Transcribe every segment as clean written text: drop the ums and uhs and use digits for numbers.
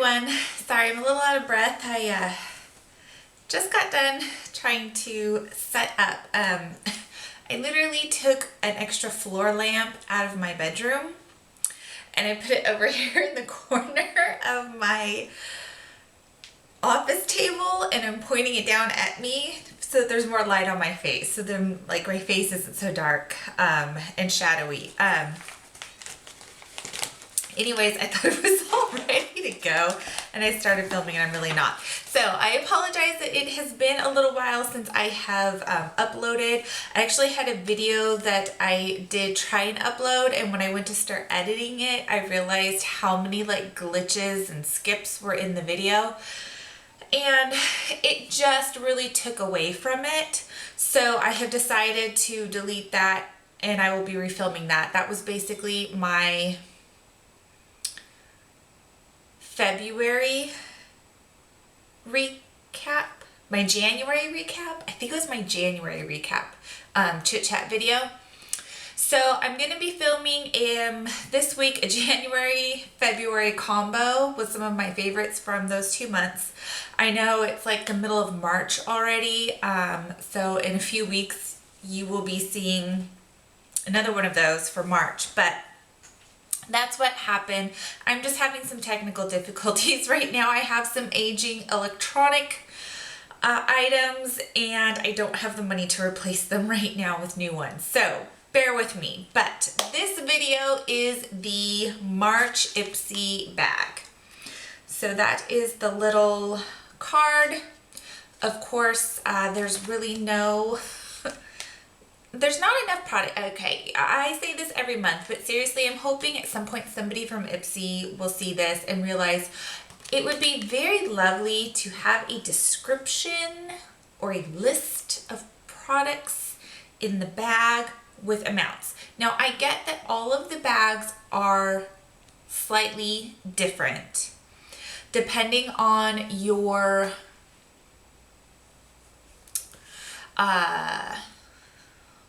everyone. Sorry, I'm a little out of breath. I just got done trying to set up. I literally took an extra floor lamp out of my bedroom and I put it over here in the corner of my office table, and I'm pointing it down at me so that there's more light on my face, so then like my face isn't so dark and shadowy. Anyways, I thought it was all ready to go and I started filming and I'm really not. So I apologize that it has been a little while since I have uploaded. I actually had a video that I did try and upload, and when I went to start editing it, I realized how many like glitches and skips were in the video. And it just really took away from it. So I have decided to delete that and I will be refilming that. That was basically my February recap, my January recap. I think it was my January recap chit chat video. So I'm going to be filming this week a January February combo with some of my favorites from those 2 months. I know it's like the middle of March already, so in a few weeks you will be seeing another one of those for March, but that's what happened. I'm just having some technical difficulties right now. I have some aging electronic items and I don't have the money to replace them right now with new ones. So bear with me. But this video is the March Ipsy bag. So that is the little card. Of course, there's really no... There's not enough product. Okay, I say this every month, but seriously, I'm hoping at some point somebody from Ipsy will see this and realize it would be very lovely to have a description or a list of products in the bag with amounts. Now, I get that all of the bags are slightly different depending on your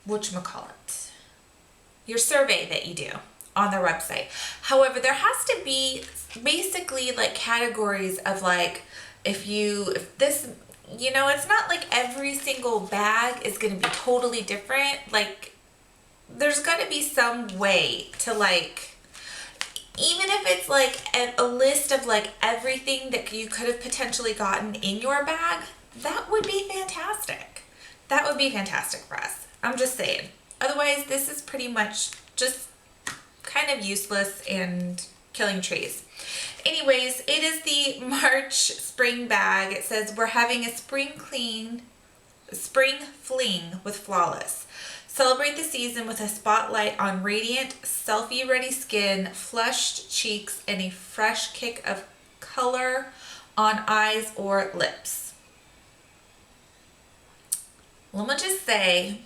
whatchamacallit, your survey that you do on their website. However, there has to be basically like categories of like, if this, you know, it's not like every single bag is going to be totally different. Like there's got to be some way to like, even if it's like a list of like everything that you could have potentially gotten in your bag, that would be fantastic. That would be fantastic for us. I'm just saying. Otherwise, this is pretty much just kind of useless and killing trees. Anyways, it is the March spring bag. It says we're having a spring fling with Flawless. Celebrate the season with a spotlight on radiant, selfie-ready skin, flushed cheeks, and a fresh kick of color on eyes or lips. Let me just say,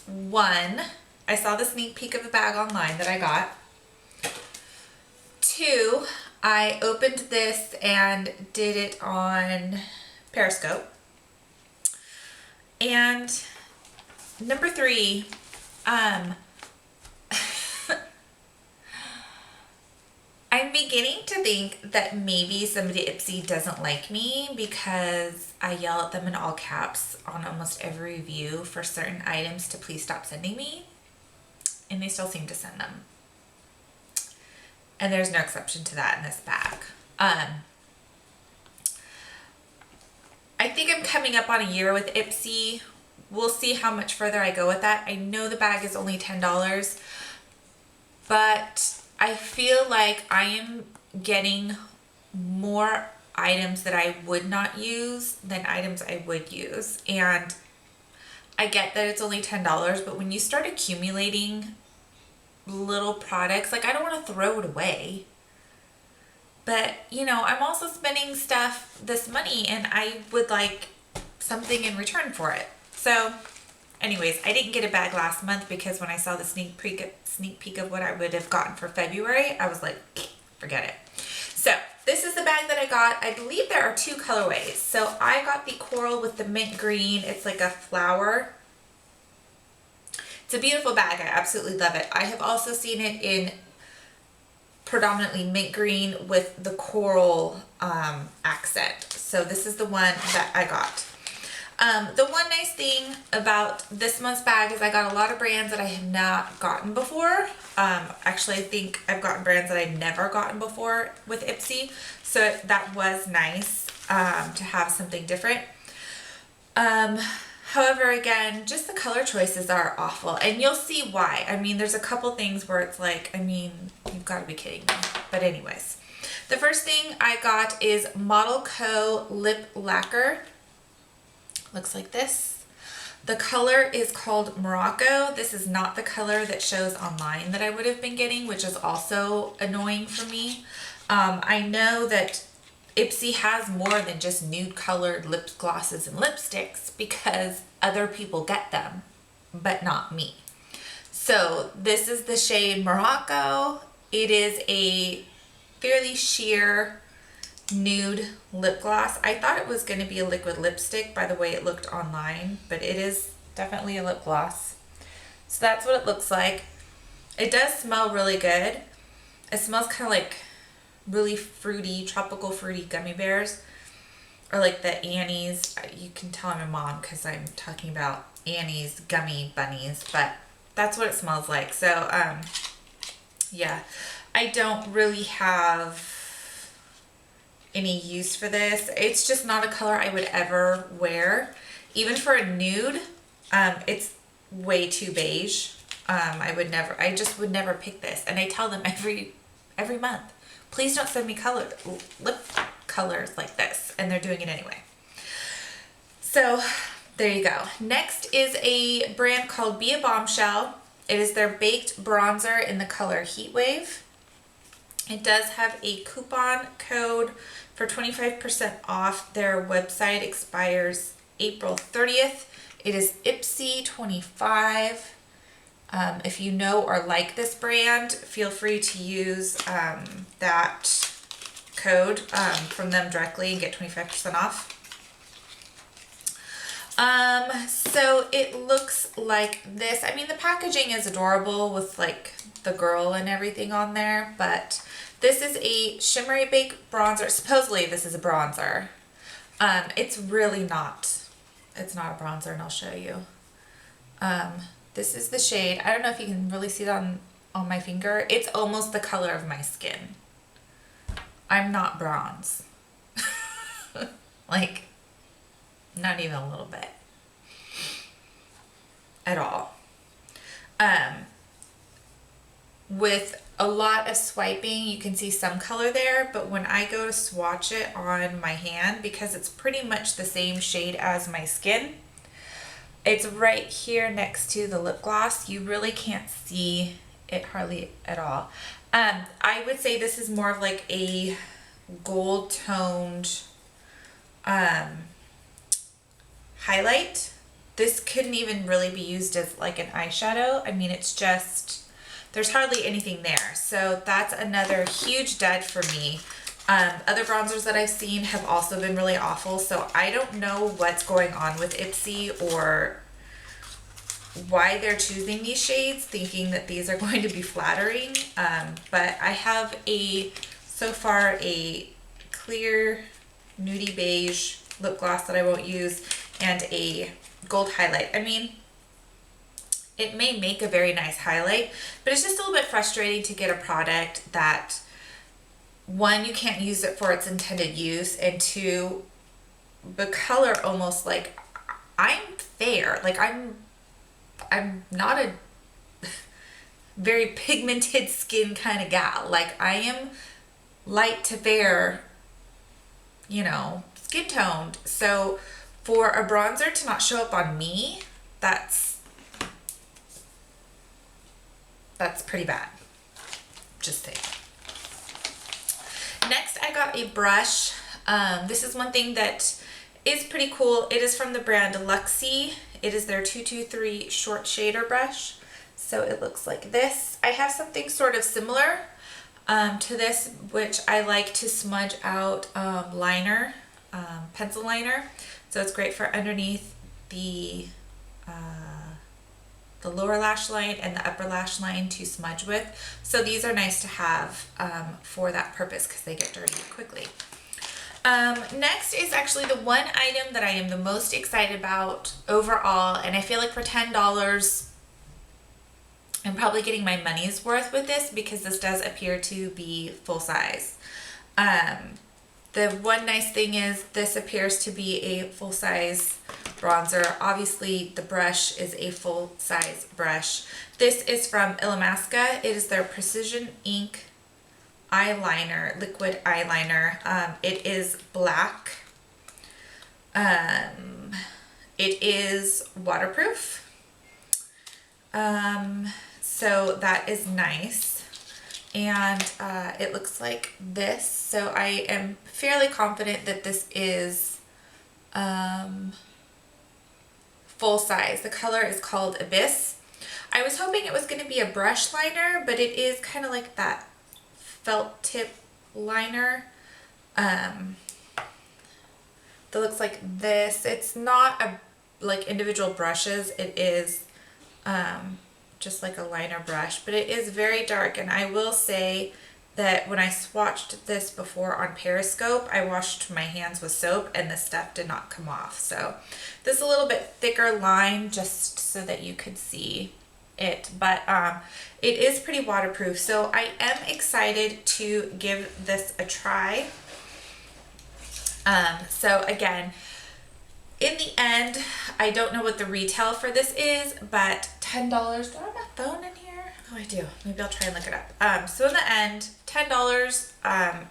1, I saw the sneak peek of the bag online that I got. 2, I opened this and did it on Periscope. And number 3, I'm beginning to think that maybe somebody at Ipsy doesn't like me because I yell at them in all caps on almost every review for certain items to please stop sending me, and they still seem to send them. And there's no exception to that in this bag. I think I'm coming up on a year with Ipsy. We'll see how much further I go with that. I know the bag is only $10, but I feel like I am getting more items that I would not use than items I would use. And I get that it's only $10, but when you start accumulating little products, like I don't want to throw it away. But, you know, I'm also spending this money and I would like something in return for it. So anyways, I didn't get a bag last month because when I saw the sneak peek of what I would have gotten for February, I was like, forget it. So this is the bag that I got. I believe there are 2 colorways. So I got the coral with the mint green. It's like a flower. It's a beautiful bag. I absolutely love it. I have also seen it in predominantly mint green with the coral accent. So this is the one that I got. The one nice thing about this month's bag is I got a lot of brands that I have not gotten before. Actually, I think I've gotten brands that I've never gotten before with Ipsy. So that was nice to have something different. However, again, just the color choices are awful, and you'll see why. I mean, there's a couple things where it's like, I mean, you've got to be kidding me. But anyways, the first thing I got is ModelCo Lip Lacquer. Looks like this. The color is called Morocco. This is not the color that shows online that I would have been getting, which is also annoying for me. I know that Ipsy has more than just nude colored lip glosses and lipsticks because other people get them, but not me. So this is the shade Morocco. It is a fairly sheer nude lip gloss. I thought it was going to be a liquid lipstick by the way it looked online, but it is definitely a lip gloss. So that's what it looks like. It does smell really good. It smells kind of like really fruity, tropical fruity gummy bears, or like the Annie's. You can tell I'm a mom because I'm talking about Annie's gummy bunnies, but that's what it smells like. So yeah, I don't really have any use for this. It's just not a color I would ever wear. Even for a nude, it's way too beige. I just would never pick this. And I tell them every month, please don't send me lip colors like this. And they're doing it anyway. So there you go. Next is a brand called A Bombshell. It is their baked bronzer in the color Heat Wave. It does have a coupon code for 25% off. Their website expires April 30th. It is Ipsy25. If you know or like this brand, feel free to use that code from them directly and get 25% off. So it looks like this. I mean, the packaging is adorable with like the girl and everything on there, but this is a shimmery baked bronzer. Supposedly this is a bronzer. It's really not. It's not a bronzer, and I'll show you. This is the shade. I don't know if you can really see it on my finger. It's almost the color of my skin. I'm not bronze. Like, not even a little bit. At all. With a lot of swiping, you can see some color there, but when I go to swatch it on my hand, because it's pretty much the same shade as my skin, it's right here next to the lip gloss. You really can't see it hardly at all. I would say this is more of like a gold toned highlight. This couldn't even really be used as like an eyeshadow. I mean, it's just, there's hardly anything there. So that's another huge dud for me. Other bronzers that I've seen have also been really awful. So I don't know what's going on with Ipsy or why they're choosing these shades, thinking that these are going to be flattering. But I have so far a clear nudie beige lip gloss that I won't use and a gold highlight. I mean, it may make a very nice highlight, but it's just a little bit frustrating to get a product that, one, you can't use it for its intended use, and two, the color almost like, I'm fair. Like I'm not a very pigmented skin kind of gal. Like I am light to fair, you know, skin toned. So for a bronzer to not show up on me, that's pretty bad. Just saying. Next, I got a brush. This is one thing that is pretty cool. It is from the brand Luxie. It is their 223 short shader brush. So it looks like this. I have something sort of similar to this, which I like to smudge out liner, pencil liner. So it's great for underneath the the lower lash line and the upper lash line to smudge with. So these are nice to have for that purpose because they get dirty quickly. Next is actually the one item that I am the most excited about overall, and I feel like for $10, I'm probably getting my money's worth with this because this does appear to be full size. The one nice thing is this appears to be a full size bronzer. Obviously the brush is a full size brush. This is from Illamasqua. It is their Precision Ink eyeliner, liquid eyeliner. It is black. It is waterproof. So that is nice. And it looks like this. So I am fairly confident that this is full size. The color is called Abyss. I was hoping it was going to be a brush liner, but it is kind of like that felt tip liner that looks like this. It's not a like individual brushes. It is just like a liner brush, but it is very dark. And I will say that when I swatched this before on Periscope, I washed my hands with soap and the stuff did not come off. So this is a little bit thicker line just so that you could see it, but it is pretty waterproof. So I am excited to give this a try. So again, in the end, I don't know what the retail for this is, but $10. Do I have my phone in here? Oh, I do. Maybe I'll try and look it up. So in the end, $10,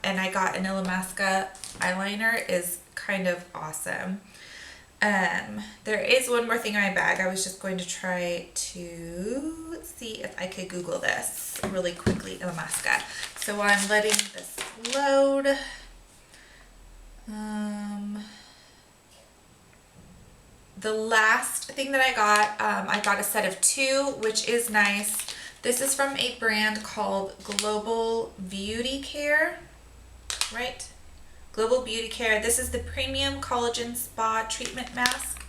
and I got an Illamasqua eyeliner is kind of awesome. There is one more thing in my bag. I was just going to try to see if I could Google this really quickly, Illamasqua. So while I'm letting this load, the last thing that I got a set of 2, which is nice. This is from a brand called Global Beauty Care, right? Global Beauty Care. This is the Premium Collagen Spa Treatment Mask.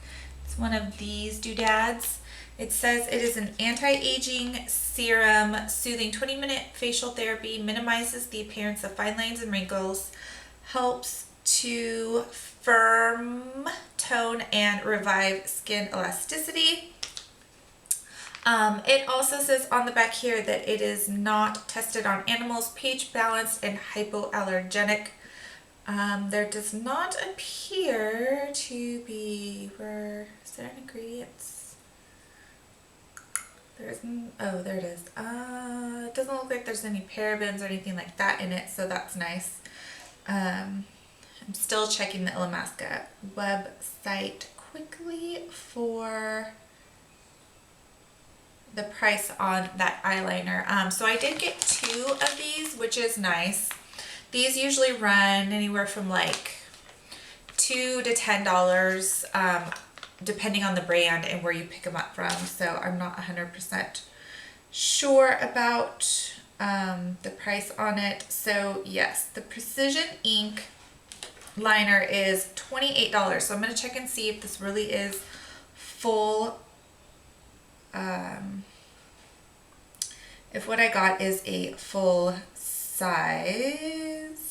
It's one of these doodads. It says it is an anti-aging serum, soothing 20-minute facial therapy, minimizes the appearance of fine lines and wrinkles, helps to firm, tone, and revive skin elasticity. It also says on the back here that it is not tested on animals, pH balanced, and hypoallergenic. There does not appear to be, is there an ingredients? Oh, there it is. It doesn't look like there's any parabens or anything like that in it, so that's nice. I'm still checking the Illamasqua website quickly for the price on that eyeliner. So I did get 2 of these, which is nice. These usually run anywhere from like $2 to $10, depending on the brand and where you pick them up from. So I'm not 100% sure about the price on it. So yes, the Precision Ink liner is $28. So I'm going to check and see if this really is full. If what I got is a full size.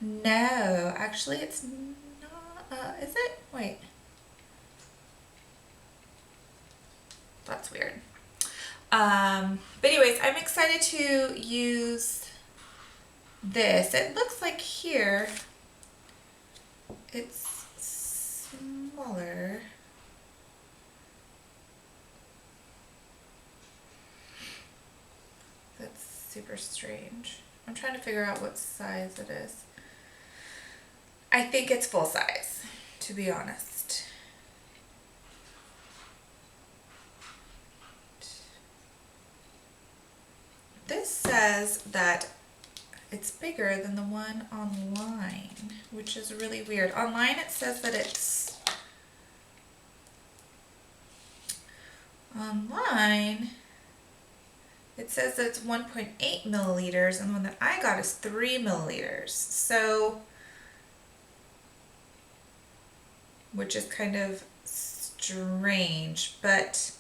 No, actually it's not. Is it? Wait. That's weird. But anyways, I'm excited to use this. It looks like here it's smaller. That's super strange. I'm trying to figure out what size it is. I think it's full size, to be honest. This says that it's bigger than the one online, which is really weird. Online it says that it's online. It says that it's 1.8 milliliters, and the one that I got is 3 milliliters. So, which is kind of strange, but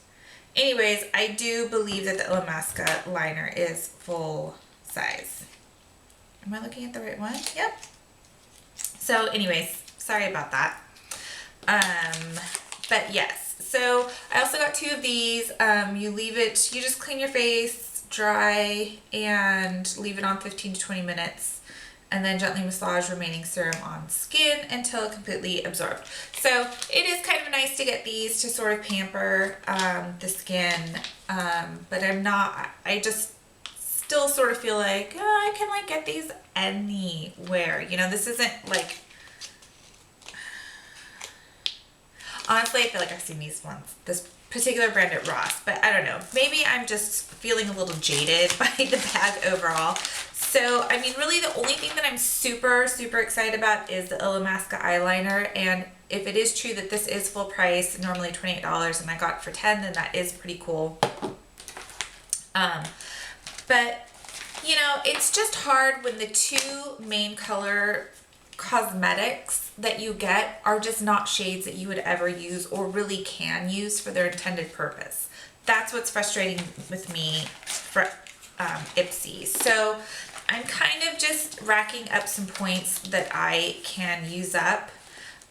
anyways, I do believe that the Illamasqua liner is full size. Am I looking at the right one? Yep. So anyways, sorry about that. But yes, so I also got 2 of these. You just clean your face, dry, and leave it on 15 to 20 minutes, and then gently massage remaining serum on skin until completely absorbed. So it is kind of nice to get these to sort of pamper the skin, but I just still sort of feel like, oh, I can like get these anywhere. You know, this isn't like, honestly, I feel like I've seen these ones, this particular brand at Ross, but I don't know. Maybe I'm just feeling a little jaded by the bag overall. So, I mean, really the only thing that I'm super, super excited about is the Illamasqua eyeliner. And if it is true that this is full price, normally $28, and I got it for $10, then that is pretty cool. But, you know, it's just hard when the 2 main color cosmetics that you get are just not shades that you would ever use or really can use for their intended purpose. That's what's frustrating with me for Ipsy. So I'm kind of just racking up some points that I can use up.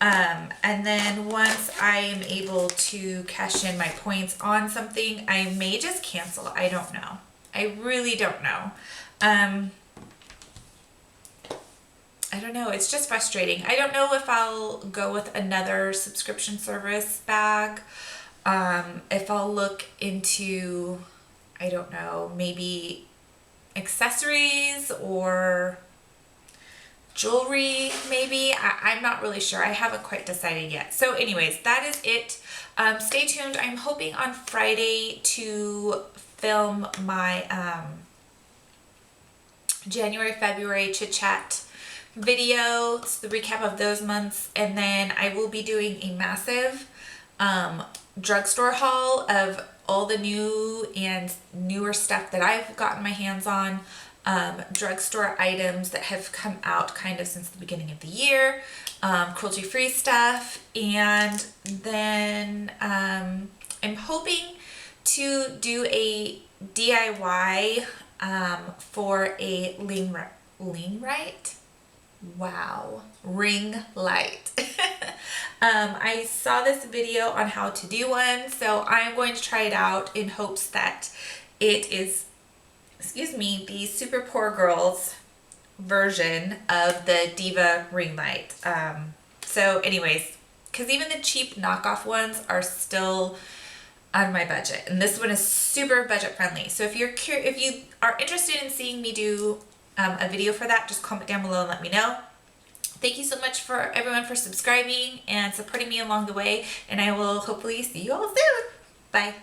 And then once I am able to cash in my points on something, I may just cancel. I don't know. I really don't know. I don't know. It's just frustrating. I don't know if I'll go with another subscription service bag. If I'll look into, I don't know, maybe accessories or jewelry maybe. I'm not really sure. I haven't quite decided yet. So anyways, that is it. Stay tuned. I'm hoping on Friday to film my January, February chit chat video. It's the recap of those months, and then I will be doing a massive drugstore haul of all the new and newer stuff that I've gotten my hands on, drugstore items that have come out kind of since the beginning of the year, cruelty-free stuff, and then I'm hoping to do a DIY for a ring light. I saw this video on how to do one, so I'm going to try it out in hopes that it is, the Super Poor Girls version of the Diva ring light. So anyways, because even the cheap knockoff ones are still on my budget, and this one is super budget friendly. So if you are interested in seeing me do a video for that, just comment down below and let me know. Thank you so much for everyone for subscribing and supporting me along the way, and I will hopefully see you all soon. Bye.